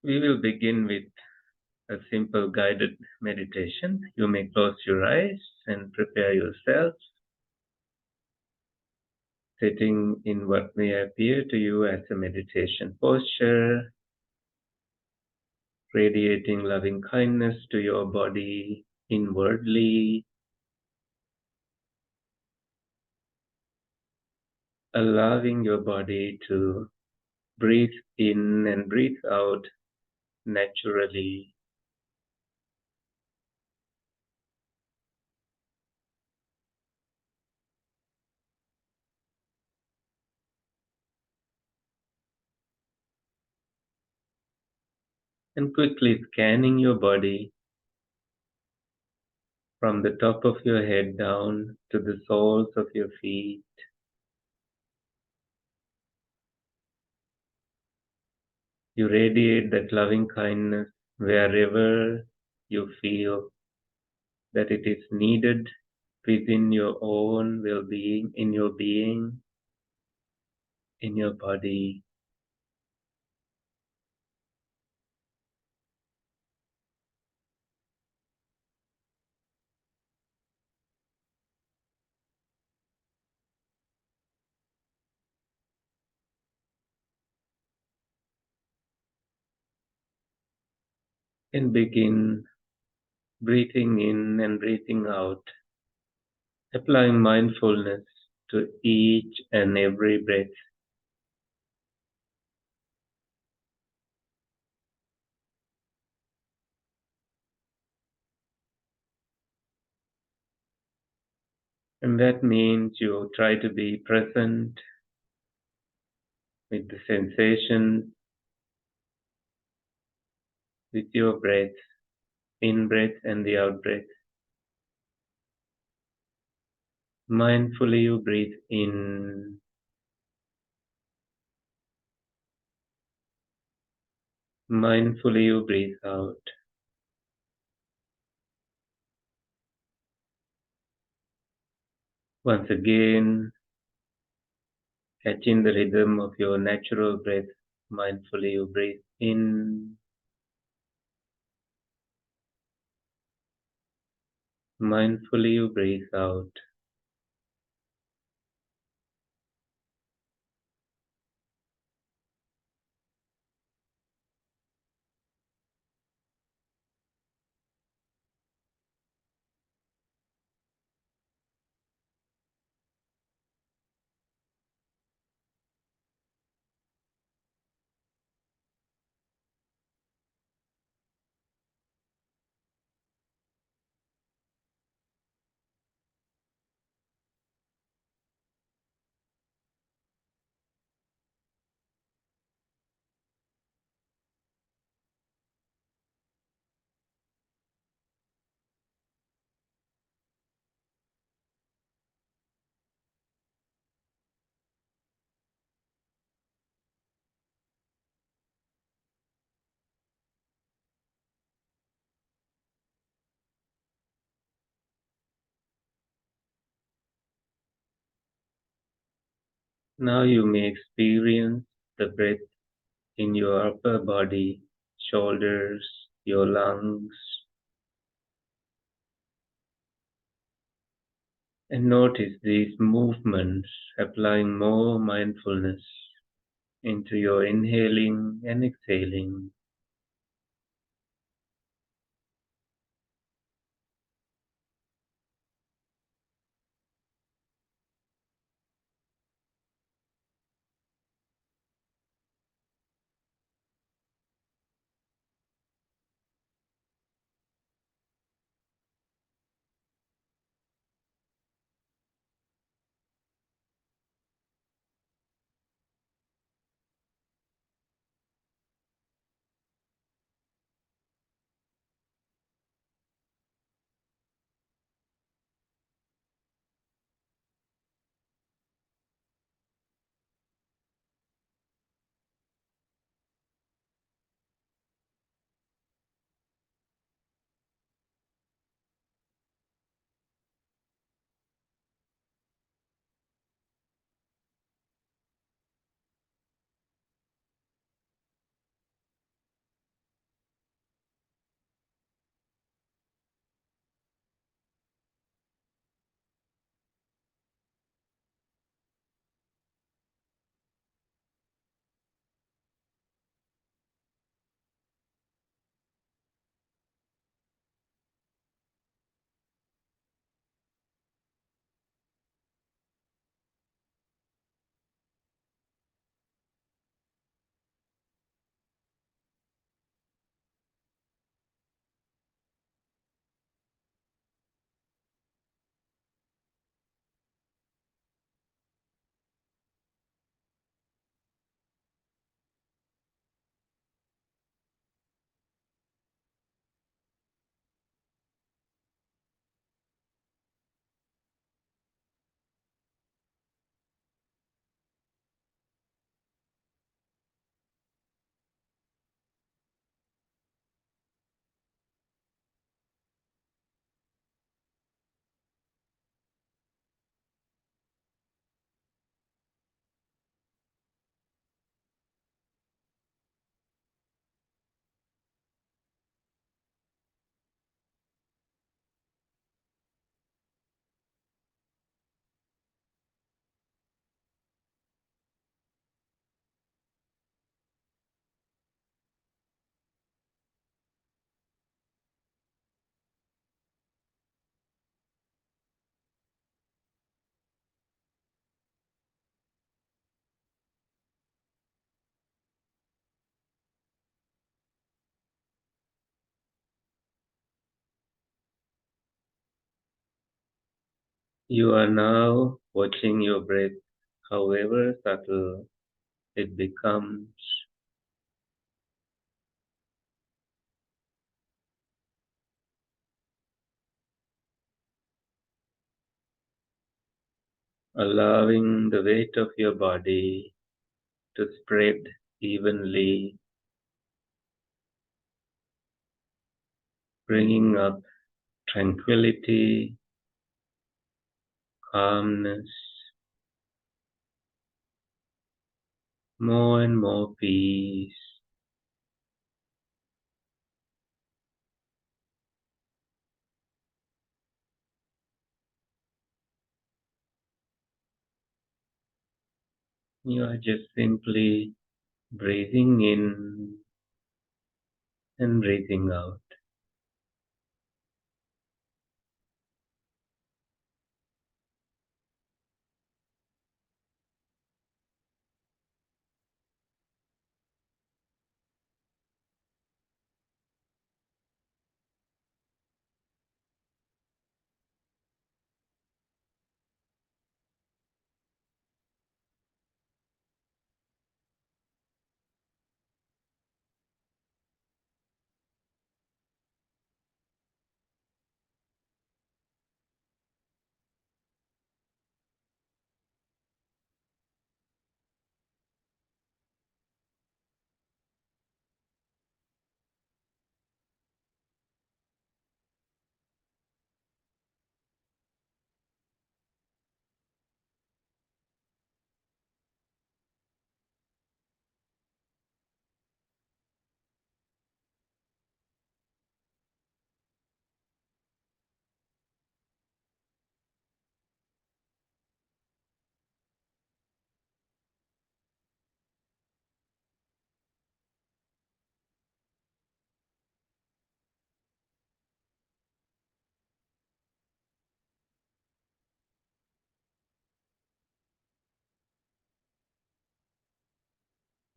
We will begin with a simple guided meditation. You may close your eyes and prepare yourself, sitting in what may appear to you as a meditation posture, radiating loving kindness to your body inwardly, allowing your body to breathe in and breathe out naturally. And quickly scanning your body from the top of your head down to the soles of your feet. You radiate that loving kindness wherever you feel that it is needed within your own well-being, in your being, in your body. And begin breathing in and breathing out, applying mindfulness to each and every breath. And that means you try to be present with the sensation, with your breath, in breath and the out breath. Mindfully you breathe in, mindfully you breathe out. Once again, catching the rhythm of your natural breath, mindfully you breathe in, mindfully you breathe out. Now you may experience the breath in your upper body, shoulders, your lungs, and notice these movements, applying more mindfulness into your inhaling and exhaling. You are now watching your breath, however subtle it becomes, allowing the weight of your body to spread evenly, bringing up tranquility, calmness, more and more peace. You are just simply breathing in and breathing out.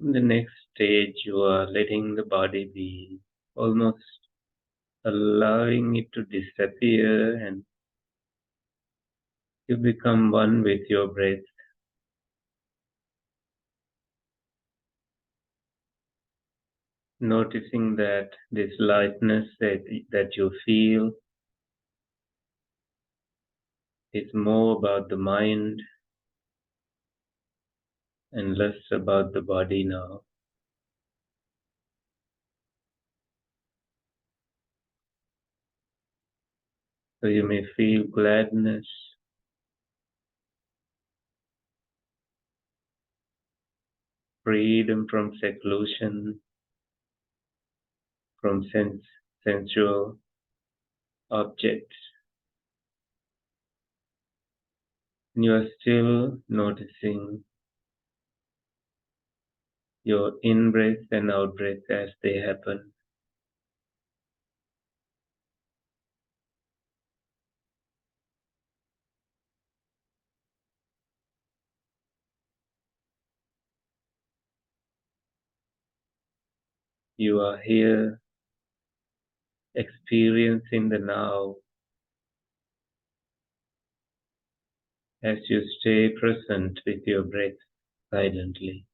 In the next stage, you are letting the body be, almost allowing it to disappear, and you become one with your breath, noticing that this lightness that you feel is more about the mind and less about the body now. So you may feel gladness, freedom from seclusion, from sensual objects. And you are still noticing your in breath and out breath as they happen. You are here experiencing the now as you stay present with your breath silently.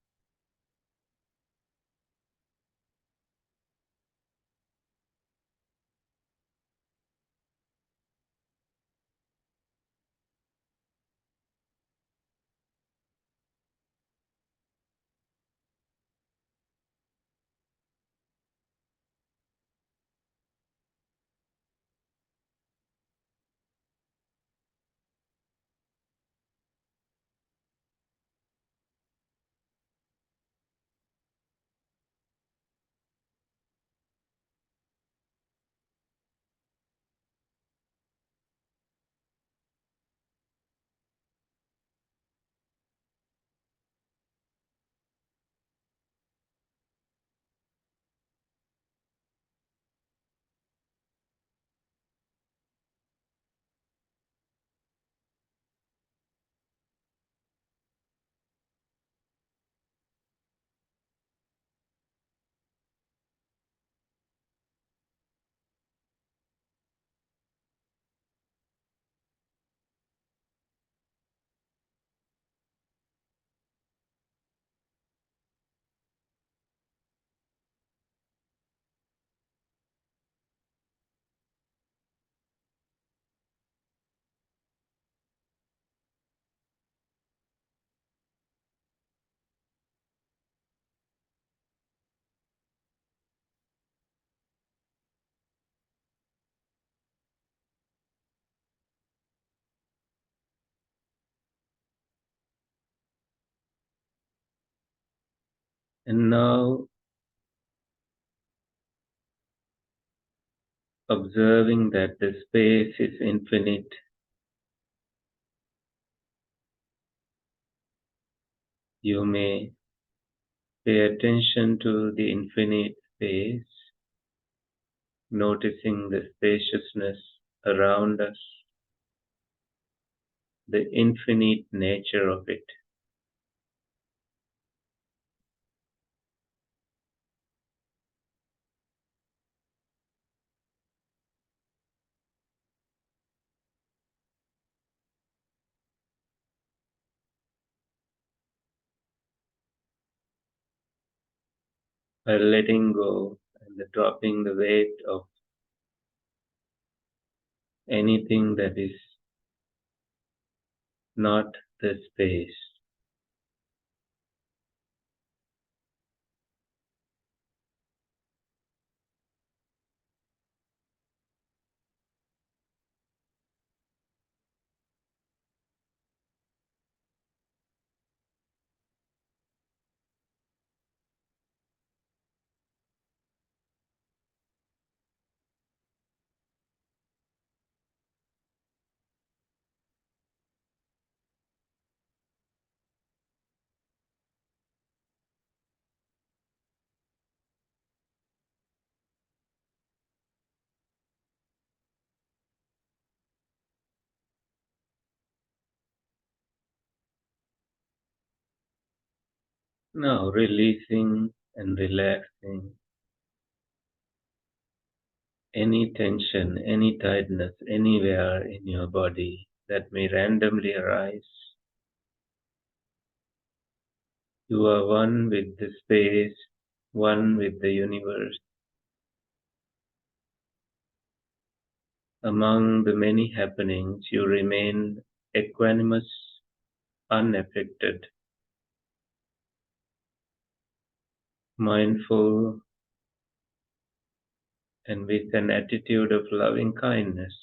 And now, observing that the space is infinite, you may pay attention to the infinite space, noticing the spaciousness around us, the infinite nature of it. By letting go and dropping the weight of anything that is not the space. Now releasing and relaxing any tension, any tightness anywhere in your body that may randomly arise. You are one with the space, one with the universe. Among the many happenings, you remain equanimous, unaffected, mindful, and with an attitude of loving kindness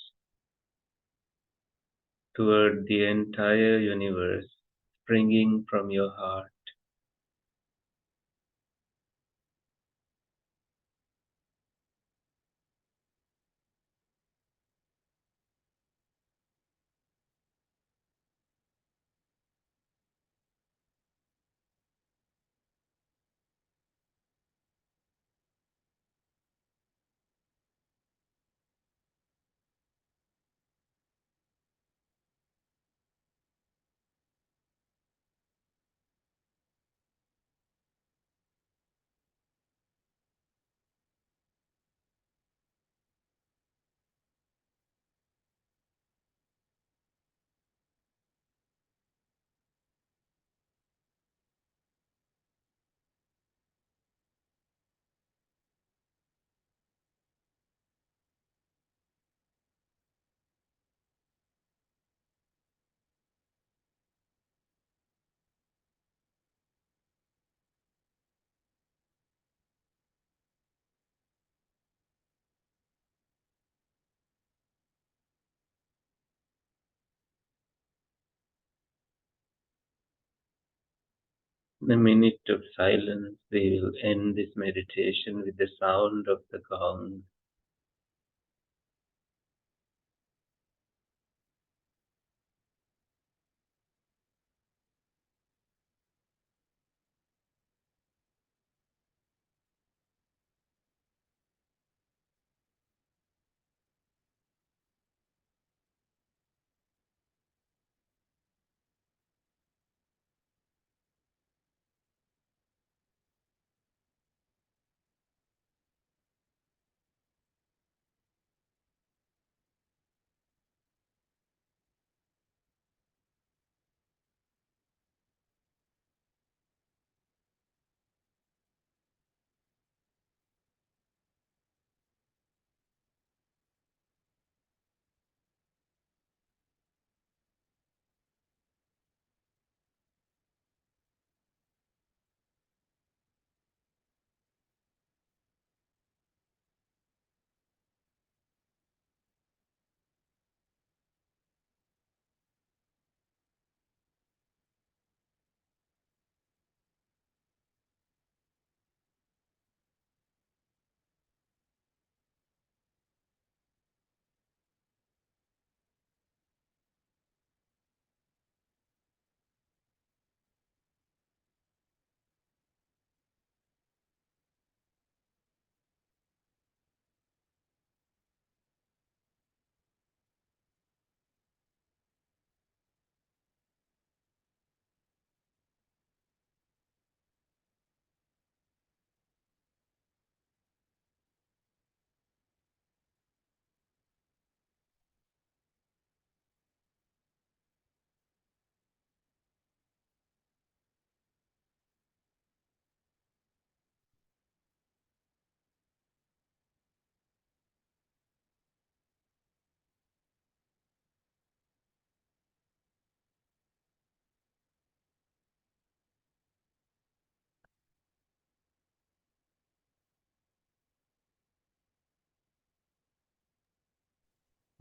toward the entire universe springing from your heart. In a minute of silence, we will end this meditation with the sound of the gong.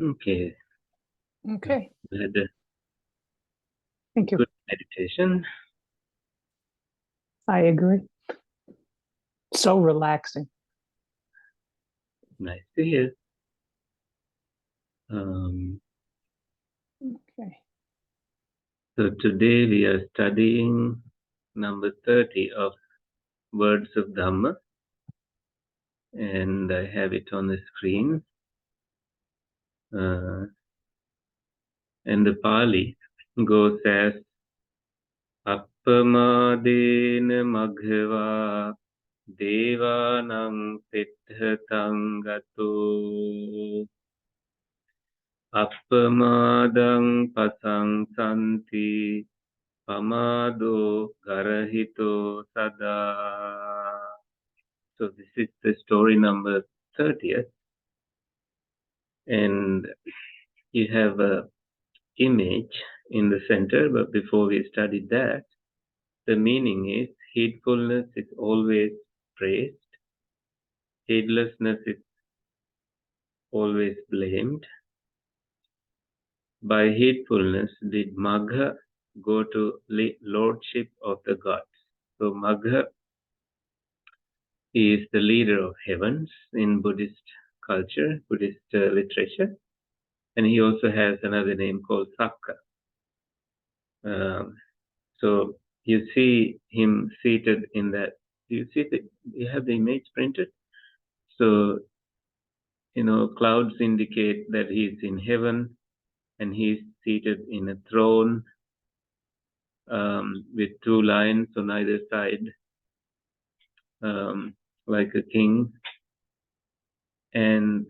Okay. Okay. We had a Thank you. good meditation. I agree. So relaxing. Nice to hear. Um, Okay. so today we are studying number 30 of Words of Dhamma, and I have it on the screen. And the Pali goes as Appamadena Maghava Devanam Siddhatam Gato Appamadang Pasang Santi Pamado Garahito Sada. So this is the story number 30th, and you have a image in the center, but before we study that, the meaning is heedfulness is always praised, heedlessness is always blamed. By heedfulness did Magha go to lordship of the gods. So Magha is the leader of heavens in Buddhist culture, Buddhist literature, and he also has another name called Sakka. So you see him seated in that. Do you see you have the image printed? So, clouds indicate that he's in heaven and he's seated in a throne with two lions on either side, like a king. And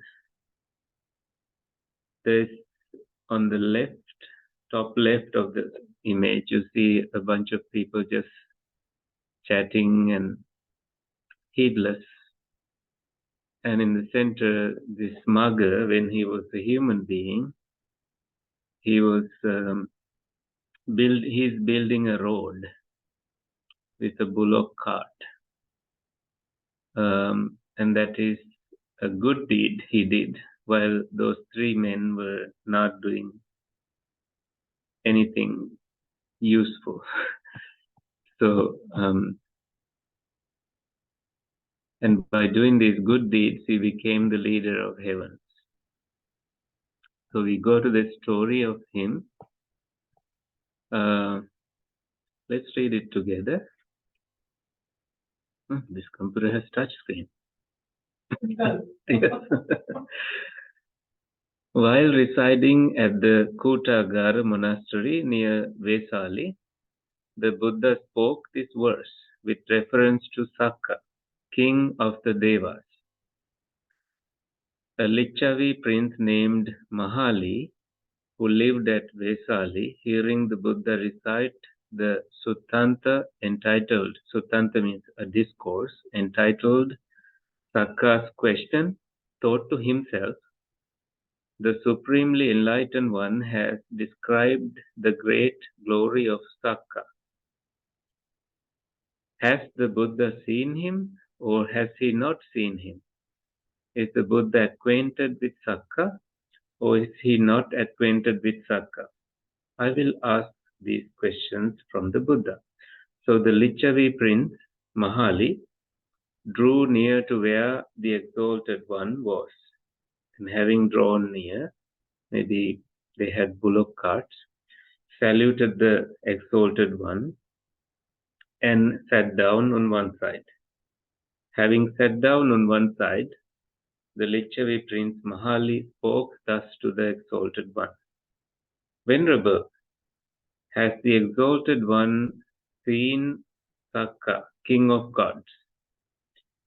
there's on the left, top left of the image, you see a bunch of people just chatting and heedless. And in the center, this Magha, when he was a human being, he was he's building a road with a bullock cart. And that is a good deed he did, while those three men were not doing anything useful. So, and by doing these good deeds, he became the leader of heavens. So we go to the story of him. Let's read it together. This computer has touch screen. While residing at the Kutagara monastery near Vesali, the Buddha spoke this verse with reference to Sakka, king of the Devas. A Lichavi prince named Mahali, who lived at Vesali, hearing the Buddha recite the Suttanta entitled, Suttanta means a discourse, entitled Sakka's question, thought to himself, the Supremely Enlightened One has described the great glory of Sakka. Has the Buddha seen him, or has he not seen him? Is the Buddha acquainted with Sakka, or is he not acquainted with Sakka? I will ask these questions from the Buddha. So the Lichavi prince, Mahali, drew near to where the Exalted One was. And having drawn near, maybe they had bullock carts, saluted the Exalted One, and sat down on one side. Having sat down on one side, the Lichavi prince Mahali spoke thus to the Exalted One. Venerable, has the Exalted One seen Sakka, King of Gods?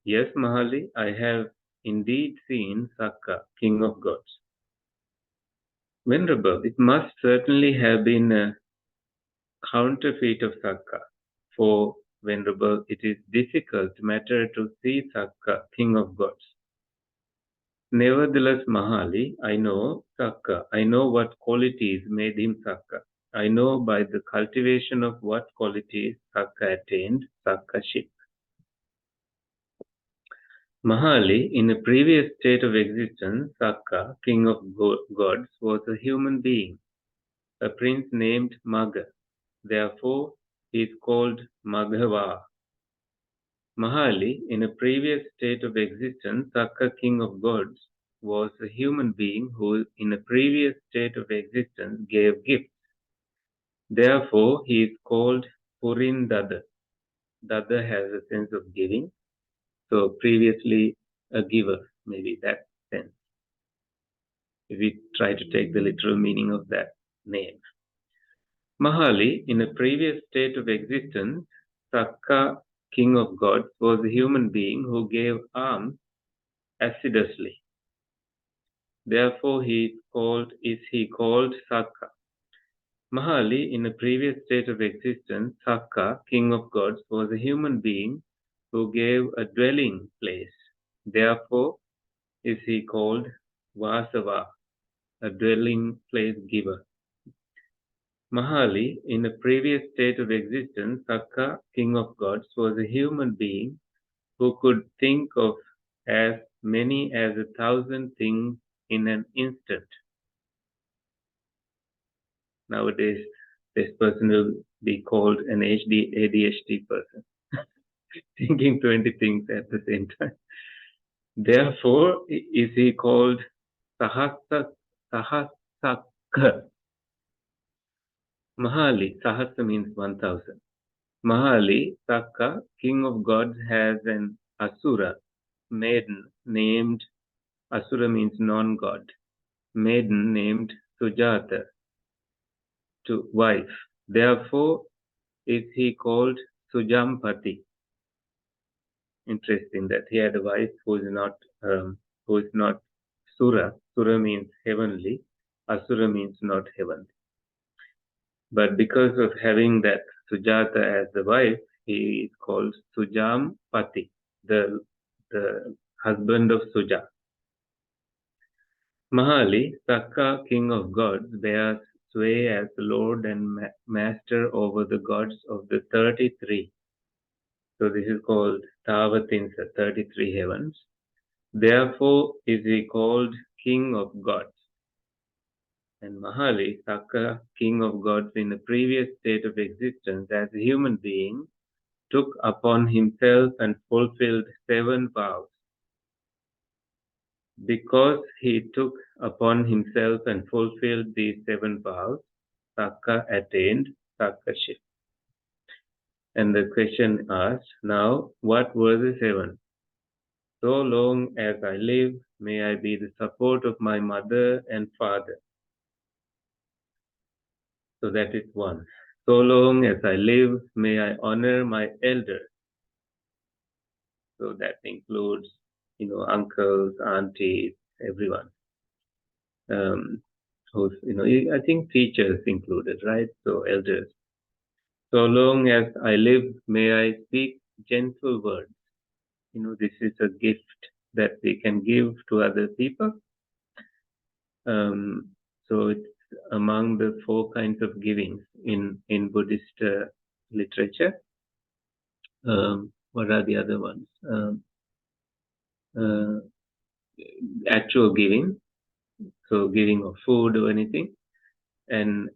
Yes, Mahali, I have indeed seen Sakka, King of Gods. Venerable, it must certainly have been a counterfeit of Sakka, for, Venerable, it is difficult matter to see Sakka, King of Gods. Nevertheless, Mahali, I know Sakka. I know what qualities made him Sakka. I know by the cultivation of what qualities Sakka attained Sakkaship. Mahali, in a previous state of existence, Sakka, king of gods, was a human being, a prince named Magha. Therefore, he is called Maghava. Mahali, in a previous state of existence, Sakka, king of gods, was a human being who, in a previous state of existence, gave gifts. Therefore, he is called Purindada. Dada has a sense of giving. So previously a giver, maybe that sense. If we try to take the literal meaning of that name. Mahali, in a previous state of existence, Sakka, king of gods, was a human being who gave alms assiduously. Therefore, he is called Sakka. Mahali, in a previous state of existence, Sakka, king of gods, was a human being who gave a dwelling place. Therefore, is he called Vasava, a dwelling place giver. Mahali, in a previous state of existence, Sakka, king of gods, was a human being who could think of as many as 1,000 things in an instant. Nowadays, this person will be called an ADHD person, thinking 20 things at the same time. Therefore, is he called Sahasaka. Mahali, Sahasra means 1,000. Mahali, Sakka, king of gods, has an Asura, maiden, named, Asura means non-god, maiden named Sujata, to wife. Therefore, is he called Sujampati. Interesting that he had a wife who is not Sura. Sura means heavenly. Asura means not heavenly. But because of having that Sujata as the wife, he is called Sujampati, the husband of Suja. Mahali, Sakka, king of gods, bears sway as lord and master over the gods of the 33. So this is called Tavatinsa, 33 heavens. Therefore is he called king of gods. And Mahali, Sakka, king of gods in a previous state of existence as a human being, took upon himself and fulfilled 7 vows. Because he took upon himself and fulfilled these 7 vows, Sakka attained Sakkaship. And the question asked, now what were the 7? So long as I live, may I be the support of my mother and father. So that is 1. So long as I live, may I honor my elders. So that includes, uncles, aunties, everyone. Who's, I think teachers included, right? So elders. So long as I live, may I speak gentle words. This is a gift that we can give to other people. So it's among the 4 kinds of givings in Buddhist literature. What are the other ones? Actual giving, so giving of food or anything, and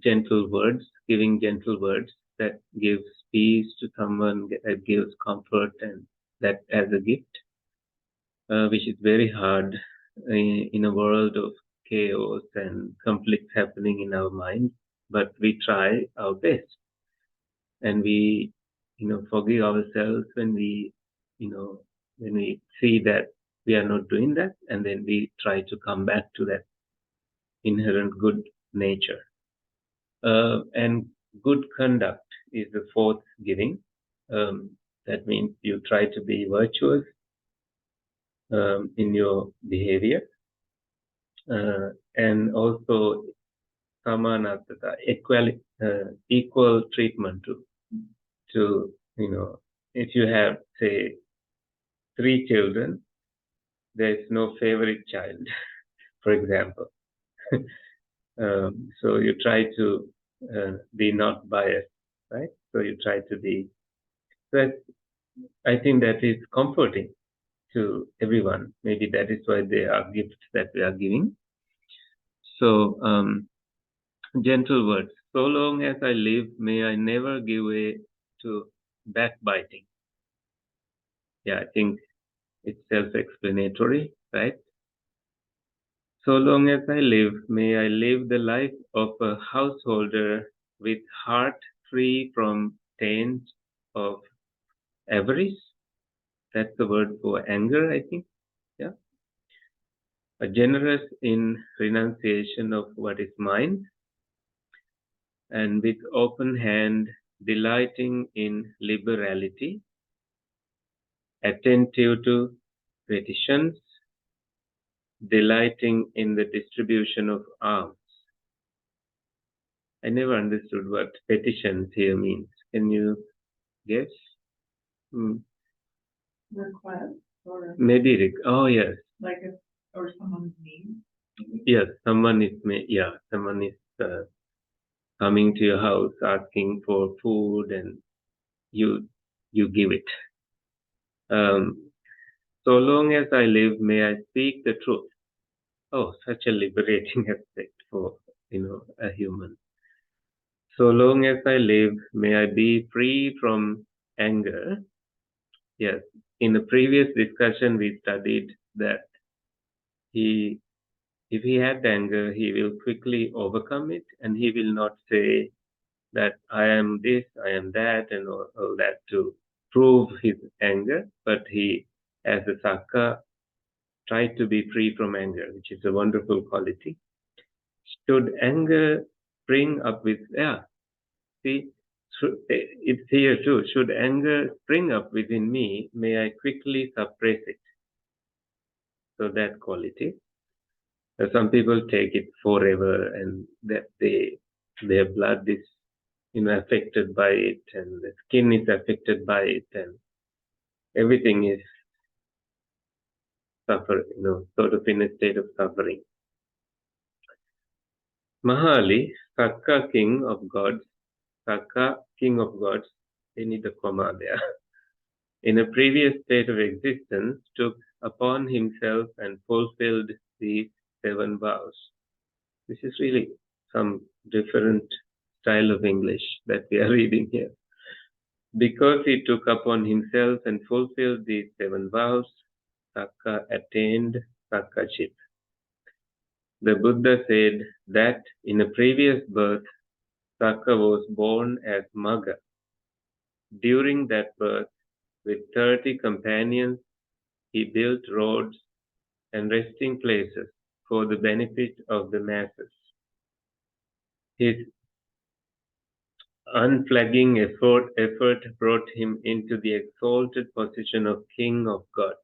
gentle words, giving gentle words that gives peace to someone, that gives comfort, and that as a gift, which is very hard in a world of chaos and conflicts happening in our minds, but we try our best. And we, forgive ourselves when we see that we are not doing that, and then we try to come back to that inherent good nature. And good conduct is the 4th giving. That means you try to be virtuous in your behavior, and also samanatata, equal treatment to if you have, say, 3 children, there is no favorite child, for example. So you try to be not biased, right? So you try to be. That, I think that is comforting. to everyone. Maybe that is why they are gifts that we are giving. So, gentle words. So long as I live, may I never give way to backbiting. Yeah, I think it's self-explanatory, right? So long as I live, may I live the life of a householder with heart free from taint of avarice. That's the word for anger, I think. Yeah. A generous in renunciation of what is mine, and with open hand, delighting in liberality, attentive to petitions, delighting in the distribution of alms. I never understood what petitions here means. Can you guess? Hmm. Request or Maybe, oh yes, like if or someone's name. yes, someone is, someone is coming to your house asking for food and you give it. So long as I live, may I speak the truth. Oh, such a liberating aspect for, a human. So long as I live, may I be free from anger. Yes, in the previous discussion, we studied that he, if he had anger, he will quickly overcome it, and he will not say that I am this, I am that, and all that to prove his anger, but he, as a Sakka, tried to be free from anger, which is a wonderful quality. Should anger spring up with, see, it's here too. Should anger spring up within me, may I quickly suppress it. So that quality. Some people take it forever, and that their blood is, affected by it, and the skin is affected by it, and everything is suffer, sort of in a state of suffering. Mahali, Sakka king of gods, Sakka king of gods, they need a comma there, in a previous state of existence, took upon himself and fulfilled these 7 vows. This is really some different style of English that we are reading here. Because he took upon himself and fulfilled these 7 vows, Sakka attained Sakkaship. The Buddha said that in a previous birth, Sakka was born as Magga. During that birth, with 30 companions, he built roads and resting places for the benefit of the masses. His unflagging effort brought him into the exalted position of King of Gods.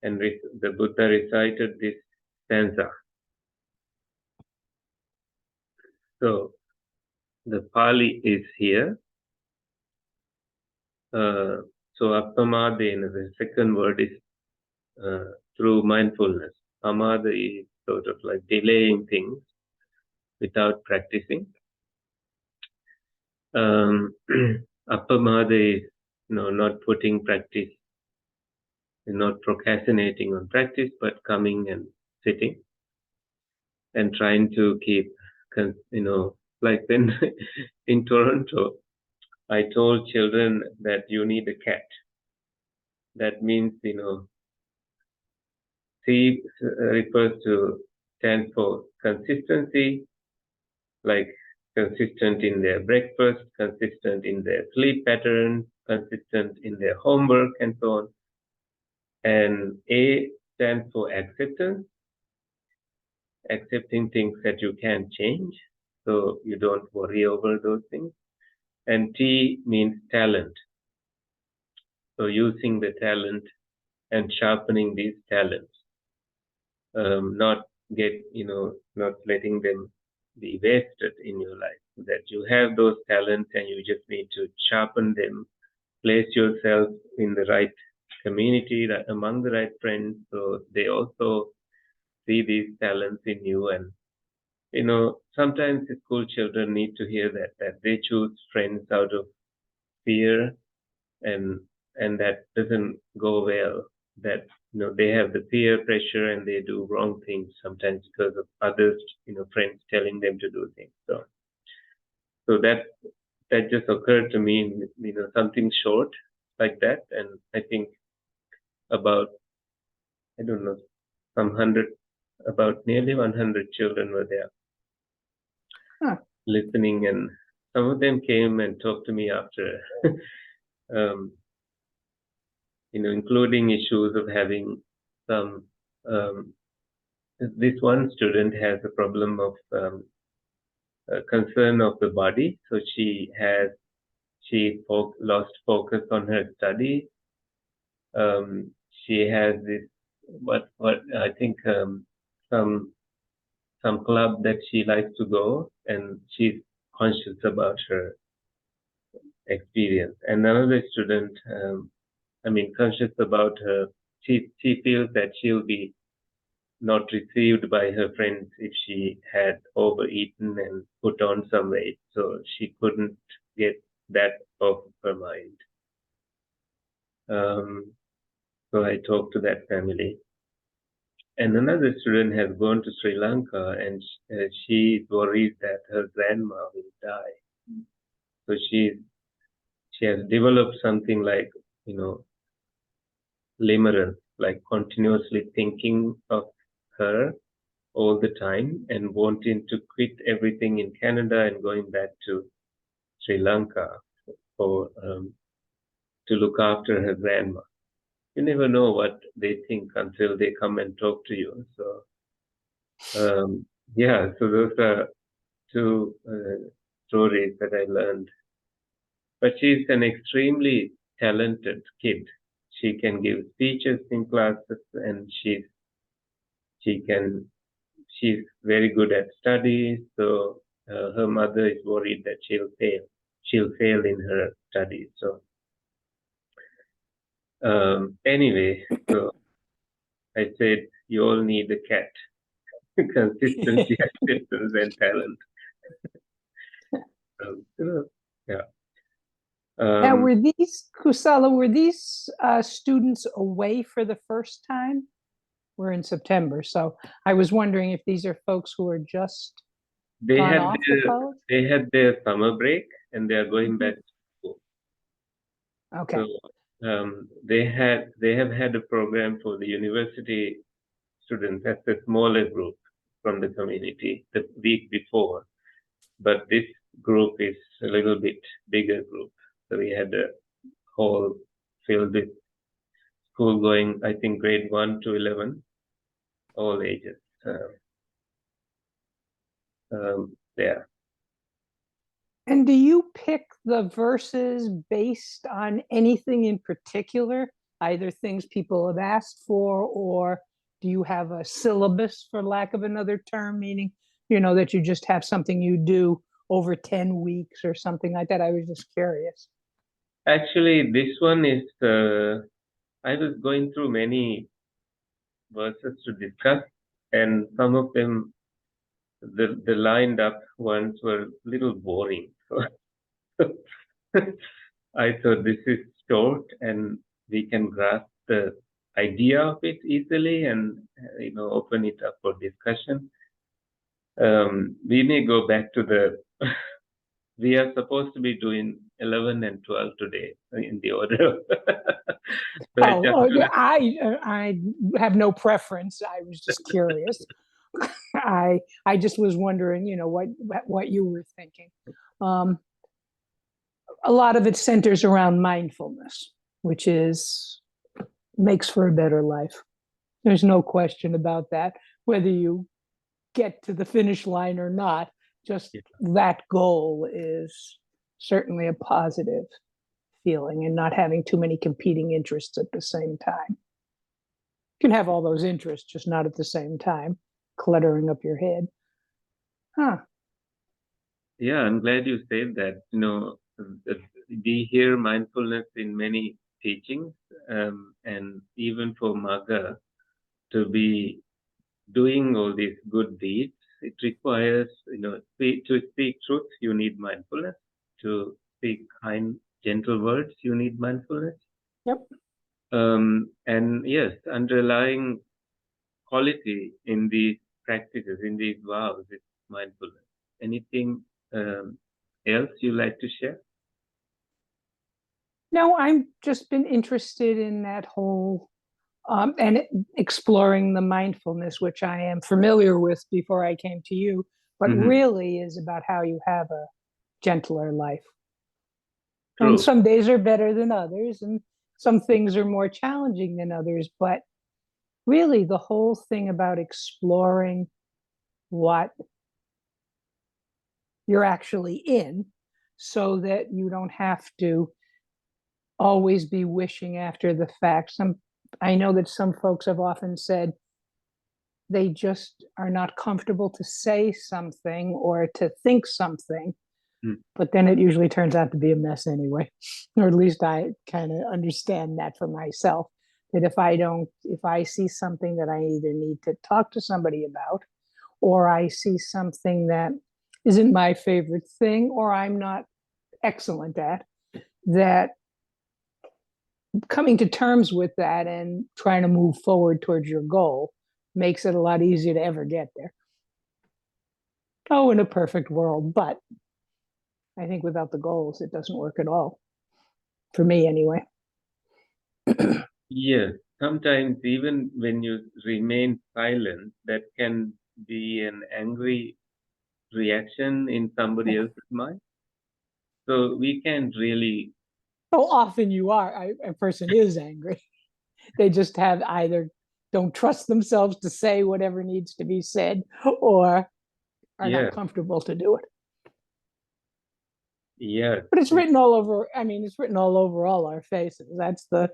And the Buddha recited this stanza. So the Pali is here. So appamadena, the second word is through mindfulness. Pamada is sort of like delaying things without practicing. Appamada is, not putting practice, not procrastinating on practice, but coming and sitting and trying to keep, like when in Toronto, I told children that you need a cat. That means, C stands for consistency, like consistent in their breakfast, consistent in their sleep patterns, consistent in their homework, and so on. And A stands for acceptance, accepting things that you can change, so you don't worry over those things. And T means talent. So using the talent and sharpening these talents, not letting them be wasted in your life. That you have those talents and you just need to sharpen them, place yourself in the right community, among the right friends, so they also see these talents in you. And sometimes the school children need to hear that they choose friends out of fear and and that doesn't go well. That they have the peer pressure and they do wrong things sometimes because of others, friends telling them to do things. So that just occurred to me, something short like that, and I think about, I don't know, about nearly 100 children were there listening, and some of them came and talked to me after, um, including issues of having some. This one student has a problem of concern of the body, so lost focus on her study. She has this what I think some club that she likes to go, and she's conscious about her experience. And another student, conscious about her. She feels that she'll be not received by her friends if she had overeaten and put on some weight. So she couldn't get that off of her mind. So I talked to that family. And another student has gone to Sri Lanka, and she is worried that her grandma will die. So she has developed something like, limerence, like continuously thinking of her all the time and wanting to quit everything in Canada and going back to Sri Lanka for to look after her grandma. You never know what they think until they come and talk to you. So so those are two stories that I learned. But she's an extremely talented kid. She can give speeches in classes, and she's very good at studies. So her mother is worried that she'll fail. She'll fail in her studies. So anyway, so I said you all need a cat. Consistency, acceptance, and talent. Yeah. Now, were these, Kusala, students away for the first time? We're in September, so I was wondering if these are folks who are just they gone had off to college? they had their summer break and they are going back to school. Okay. So they have had a program for the university students as a smaller group from the community the week before, but this group is a little bit bigger group. So we had a hall filled with school going, I think grade 1 to 11, all ages. There. And do you pick the verses based on anything in particular, either things people have asked for, or do you have a syllabus, for lack of another term, meaning, that you just have something you do over 10 weeks or something like that? I was just curious. Actually, this one is, I was going through many verses to discuss, and some of them, the lined up ones were a little boring. So I thought this is short and we can grasp the idea of it easily and open it up for discussion. We may go back to the we are supposed to be doing 11 and 12 today in the order. I have no preference. I was just curious. I just was wondering, what you were thinking. A lot of it centers around mindfulness, which makes for a better life. There's no question about that, whether you get to the finish line or not. Just that goal is certainly a positive feeling, and not having too many competing interests at the same time. You can have all those interests, just not at the same time, cluttering up your head. Yeah, I'm glad you said that. We hear mindfulness in many teachings, and even for Magga to be doing all these good deeds, it requires, to speak truth, you need mindfulness. To speak kind, gentle words, you need mindfulness. Yep. And yes, underlying quality in these practices, in these vows, is mindfulness. Anything else you like to share? No, I've just been interested in that whole and exploring the mindfulness, which I am familiar with before I came to you, but really is about how you have a gentler life. True. And some days are better than others, and some things are more challenging than others. But really, the whole thing about exploring what you're actually in so that you don't have to always be wishing after the fact. I know that some folks have often said they just are not comfortable to say something or to think something, but then it usually turns out to be a mess anyway. Or at least I kind of understand that for myself, that if I see something that I either need to talk to somebody about, or I see something that isn't my favorite thing, or I'm not excellent at, that coming to terms with that and trying to move forward towards your goal makes it a lot easier to ever get there. Oh, in a perfect world, but I think without the goals, it doesn't work at all. For me, anyway. Yes, sometimes even when you remain silent, that can be an angry reaction in somebody else's mind. So we can't really. So often you are, a person is angry. They just have either don't trust themselves to say whatever needs to be said, or are not comfortable to do it. Yes. But it's written all over. I mean, it's written all over all our faces. That's the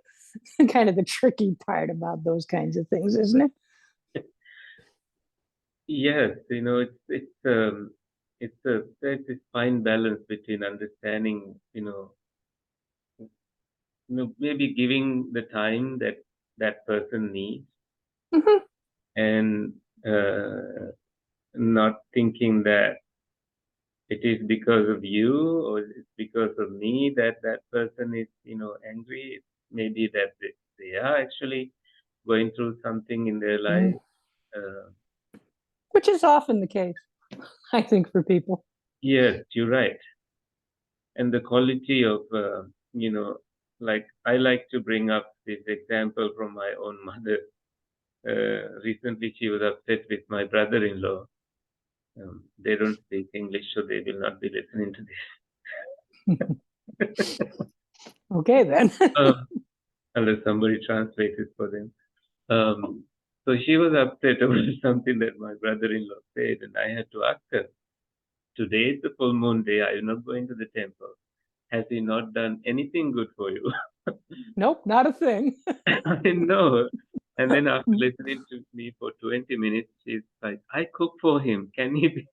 kind of the tricky part about those kinds of things, isn't it? Yes, there's this fine balance between understanding, maybe giving the time that that person needs, and not thinking that it is because of you or it's because of me that that person is, angry. Maybe that they are actually going through something in their life. Which is often the case, I think, for people. Yes, you're right. And the quality of, like I like to bring up this example from my own mother. Recently, she was upset with my brother-in-law. They don't speak English, so they will not be listening to this. Okay, then. Unless somebody translates it for them. So she was upset over something that my brother-in-law said, and I had to ask her, today is the full moon day. Are you not going to the temple? Has he not done anything good for you? Nope, not a thing. I didn't know. And then after listening to me for 20 minutes, she's like, I cook for him. Can he be?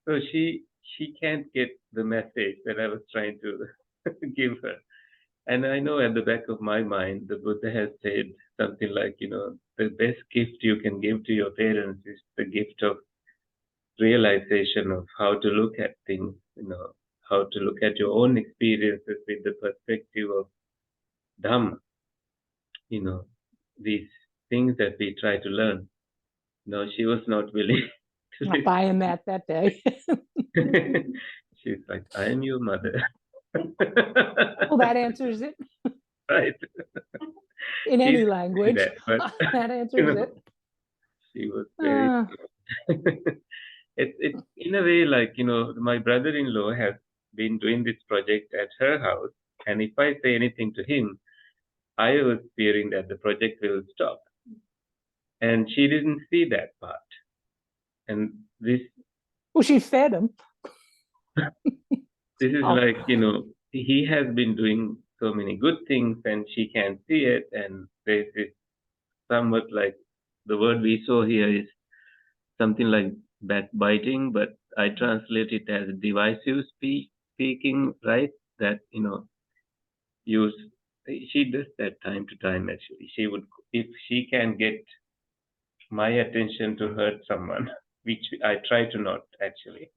So she can't get the message that I was trying to give her. And I know at the back of my mind, the Buddha has said something like, the best gift you can give to your parents is the gift of realization of how to look at things, how to look at your own experiences with the perspective of Dhamma, these things that we try to learn. No, she was not willing to Not buying that day. She's like, I am your mother. Well, that answers it. Right. In any language. That answers it. She was very. It's in a way like, my brother-in-law has been doing this project at her house, and if I say anything to him, I was fearing that the project will stop. And she didn't see that part. And this. Well, she fed him. This is like, he has been doing so many good things and she can't see it. And there's this somewhat like the word we saw here is something like backbiting, but I translate it as divisive speaking, right? That, use, she does that time to time actually. She would, if she can get my attention to hurt someone, which I try to not actually.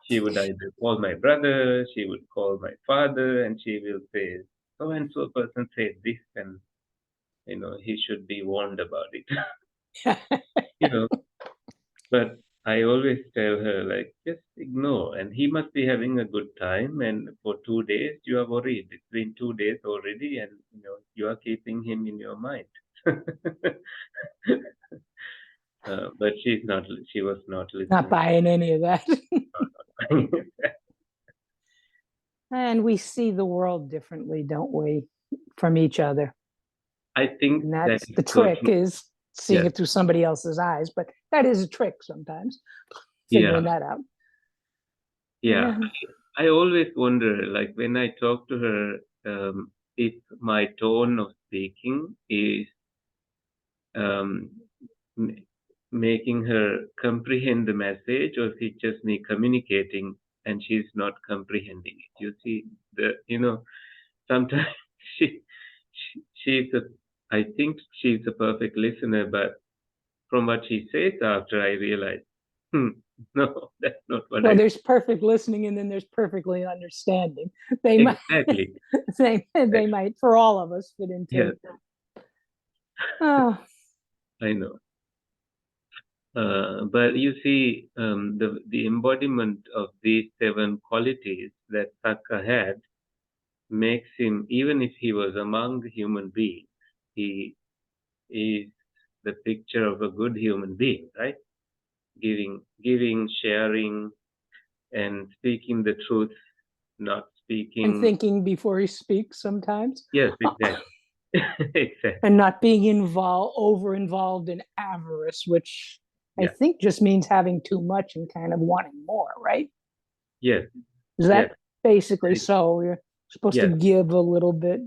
She would either call my brother, she would call my father, and she will say so and so person said this, and he should be warned about it. you know, but I always tell her, like, just ignore. And he must be having a good time. And for 2 days, you are worried. It's been 2 days already, and you are keeping him in your mind. But she's not. She was not Not listening. buying any of that. And we see the world differently, don't we, from each other? I think And that that's is the so trick, true. is seeing Yes. it through somebody else's eyes. But that is a trick sometimes, Yeah. figuring that out. Yeah. I always wonder, like when I talk to her, if my tone of speaking is um, m- making her comprehend the message, or is it just me communicating and she's not comprehending it? You see, sometimes she's a, I think she's a perfect listener, but from what she says after, I realize, no, that's not what Well, I. there's perfect listening, and then there's perfectly understanding. They might, Exactly. they might, for all of us, fit Yes, into. Oh, I know. But you see, the embodiment of these 7 qualities that Saka had makes him, even if he was among the human beings, he is the picture of a good human being, right? Giving, sharing, and speaking the truth, not and speaking. thinking before he speaks sometimes, Yes, exactly. Exactly. and not being over involved in avarice, which I Yeah. think just means having too much and kind of wanting more, right? Yes. Is Yes. that basically so? You're supposed to Yes. give a little bit.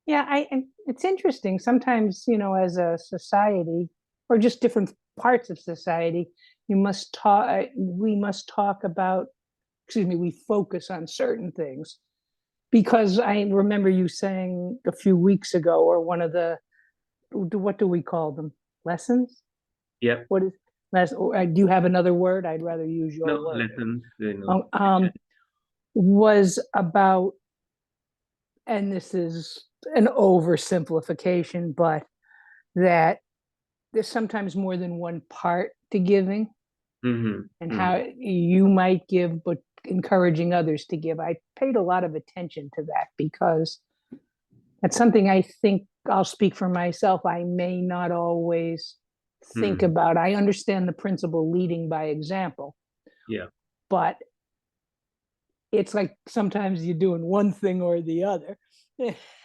Yeah, it's interesting. Sometimes, as a society, or just different parts of society, we must talk about, excuse me, we focus on certain things. Because I remember you saying a few weeks ago, or one of the, what do we call them? Lessons? Yep. What is do you have another word? I'd rather use No your word. lessons. Was about, and this is an oversimplification, but that there's sometimes more than one part to giving, Mm-hmm. and Mm-hmm. how you might give, but encouraging others to give. I paid a lot of attention to that, because that's something I think, I'll speak for myself, I may not always think Mm-hmm. about. I understand the principle leading by example, Yeah. but it's like sometimes you're doing one thing or the other.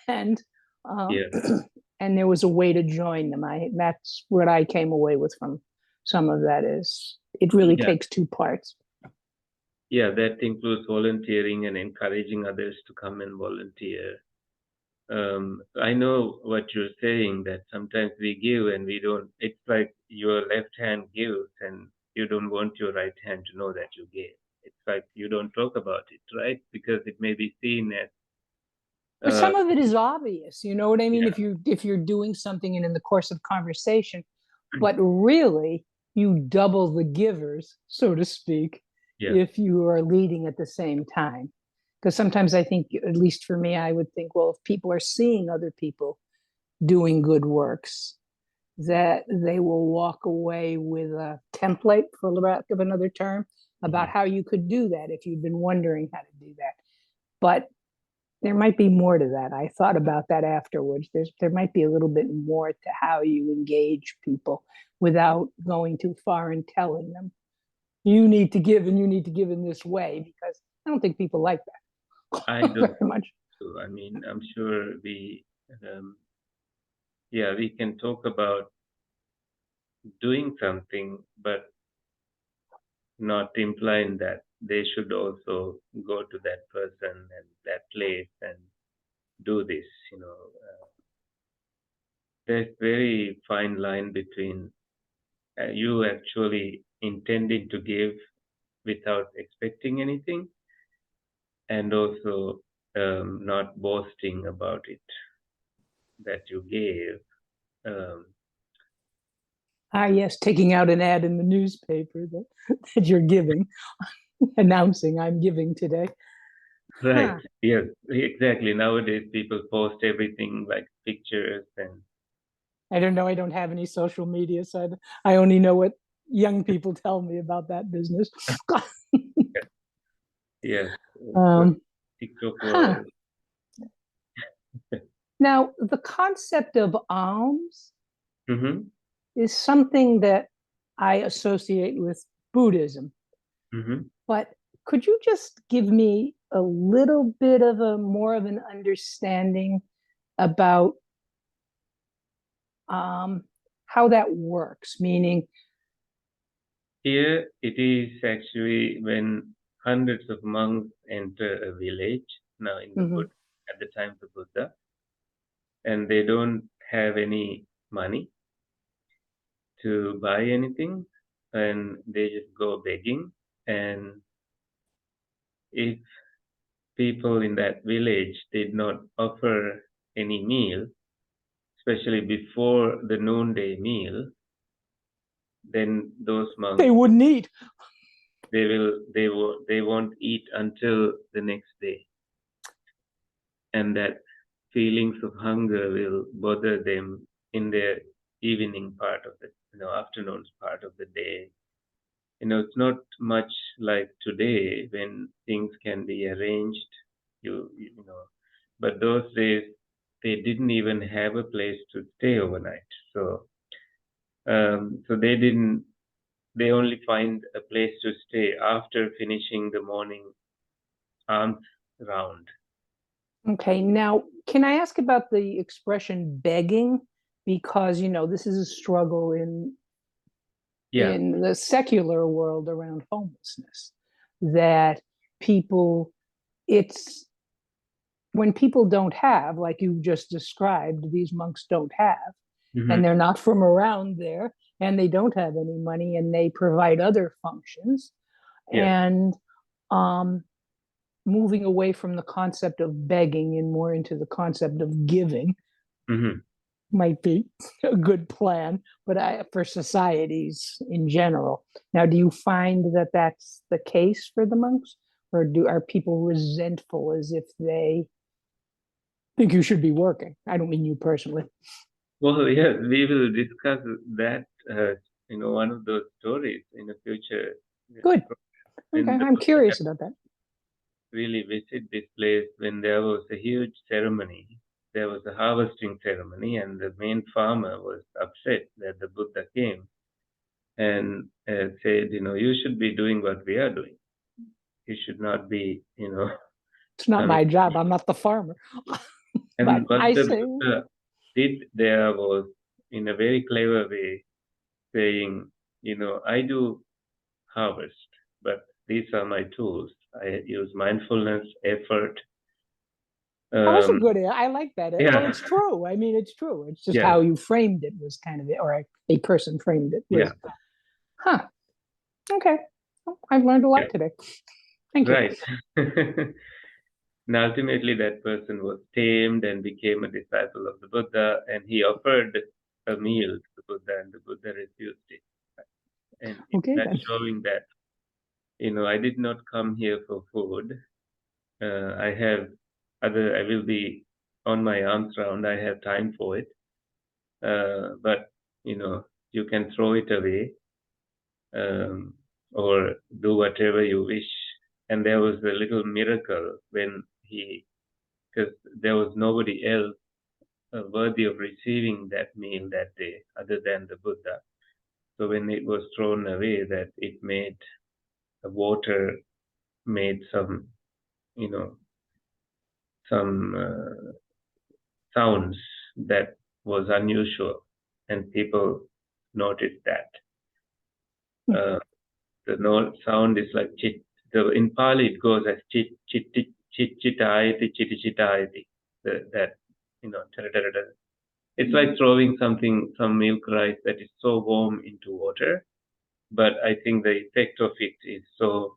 And Yeah. and there was a way to join them. That's what I came away with from some of that, is it really Yeah. takes two parts. Yeah. That includes volunteering and encouraging others to come and volunteer. I know what you're saying, that sometimes we give and we don't. It's like your left hand gives and you don't want your right hand to know that you gave. It's like you don't talk about it, right? Because it may be seen as, But uh, some of it is obvious, you know what I mean? yeah, If you're doing something, and in the course of conversation, but really you double the givers, so to speak, yeah, if you are leading at the same time. Because sometimes I think, at least for me, I would think, well, if people are seeing other people doing good works, that they will walk away with a template, for lack of another term, about mhm. how you could do that if you've been wondering how to do that. But there might be more to that. I thought about that afterwards. There might be a little bit more to how you engage people without going too far and telling them, you need to give, and you need to give in this way, because I don't think people like I that don't very much. so. I mean, I'm sure yeah, we can talk about doing something, but not implying that they should also go to that person and that place and do this. There's very fine line between you actually intending to give without expecting anything, and also not boasting about it that you gave. Um, Ah, yes, taking out an ad in the newspaper that you're giving, announcing I'm giving today. Right. Huh. Yes, exactly. Nowadays, people post everything like pictures and I don't know. I don't have any social media, so I only know what young people tell me about that business. yes, well, um, TikTok huh. world. Now, the concept of alms Mm-hmm. is something that I associate with Buddhism. Mm-hmm. But could you just give me a little bit of a more of an understanding about um, how that works? Meaning, Here it is actually when hundreds of monks enter a village now in the mhm, Buddha at the time of the Buddha, and they don't have any money to buy anything, and they just go begging. And if people in that village did not offer any meal, especially before the noonday meal, then those they monks wouldn't eat. they won't eat until the next day, and that feelings of hunger will bother them in their evening part of the afternoon's part of the day. It's not much like today when things can be arranged. You know, but those days they didn't even have a place to stay overnight. So they didn't. They only find a place to stay after finishing the morning alms round. Okay, now can I ask about the expression begging? Because this is a struggle Yeah. in the secular world around homelessness. That people, it's when people don't have, like you just described, these monks don't have, and Hmm. they're not from around there, and they don't have any money, and they provide other functions. Yes. And um, moving away from the concept of begging and more into the concept of giving Hmm. might be a good plan, but for societies in general. Now, do you find that that's the case for the monks, or are people resentful as if they think you should be working? I don't mean you personally. Well, yes, we will discuss that. One of those stories in a future Good. Okay, when the I'm Buddha had curious about that. really visit this place when there was a huge ceremony. There was a harvesting ceremony, and the main farmer was upset that the Buddha came and said, you should be doing what we are doing. You should not be, It's not coming my job. here. I'm not the farmer. But And what I the say, Buddha did there was, in a very clever way, saying, I do harvest, but these are my tools. I use mindfulness, effort. that was a Um, good. I like that. Well, yeah, it's true. I mean, it's true. It's just yes, how you framed it was kind of it, or a person framed it yeah, was, huh? Okay, well, I've learned a yeah, lot today. Thank you. right. And ultimately, that person was tamed and became a disciple of the Buddha, and he offered a meal to the Buddha, and the Buddha refused it. And Okay that's then. showing that, I did not come here for food. I have I will be on my arms round. I have time for it. But, you can throw it away, um, or do whatever you wish. And there was a little miracle when because there was nobody else worthy of receiving that meal that day other than the Buddha. So when it was thrown away, that it made the water made you know, some sounds that was unusual, and people noticed that. Hmm. Uh, the sound is like chit. In Pali, it goes as chit chit chit chit chitayati chit chitayati. That tara, tara, tara. It's like throwing some milk rice that is so warm into water, but I think the effect of it is so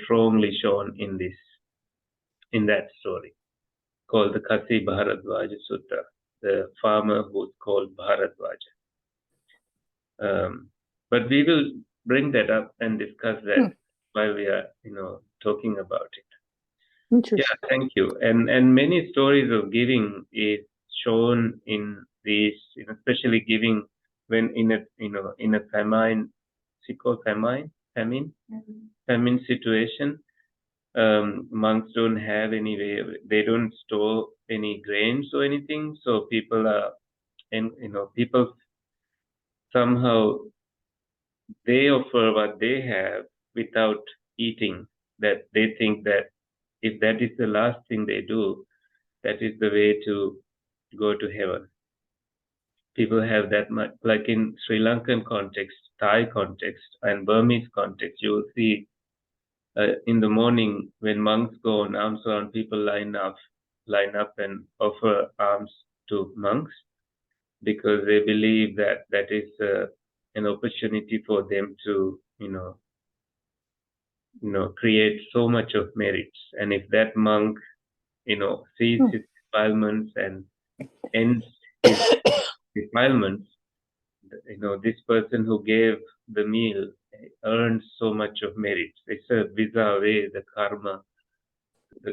strongly shown in that story called the Kasi Bharadwaja Sutta, the farmer who's called Bharadwaja. But we will bring that up and discuss Hmm. that while we are, talking about it. Interesting. thank you. And many stories of giving is shown in these, especially giving when in a famine, famine, famine situation. Monks don't have any way, they don't store any grains or anything, so people are, and people somehow they offer what they have without eating. That they think that if that is the last thing they do, that is the way to go to heaven. People have that much, like in Sri Lankan context, Thai context, and Burmese context. You will see in the morning when monks go on alms round, people line up and offer alms to monks because they believe that that is an opportunity for them to, create so much of merits. And if that monk, sees his defilements and ends his defilements, this person who gave the meal earns so much of merits. It's a bizarre way the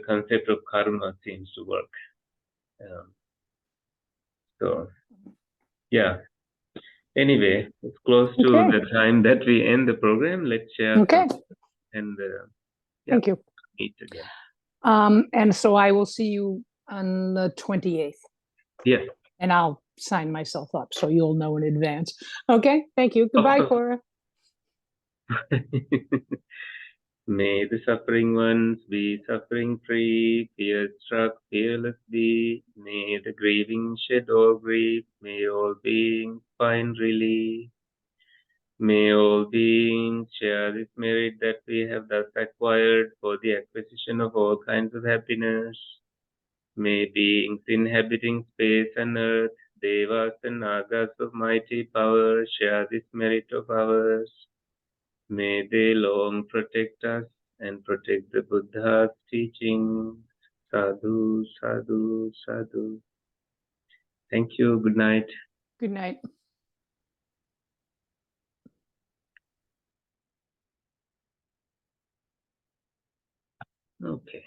concept of karma seems to work. So, yeah. Anyway, it's close to Okay. the time that we end the program. Let's share Okay. some, and Thank you. meet again. And so I will see you on the 28th, Yes. and I'll sign myself up so you'll know in advance. Okay. Thank you. Goodbye, Cora. May the suffering ones be suffering free, fear struck fearlessly. May the grieving shed all grief. May all beings find relief. May all beings share this merit that we have thus acquired for the acquisition of all kinds of happiness. May beings inhabiting space and earth, devas and nagas of mighty power, share this merit of ours. May they long protect us and protect the Buddha's teachings. Sadhu, sadhu, sadhu. Thank you. Good night. Good night. Okay.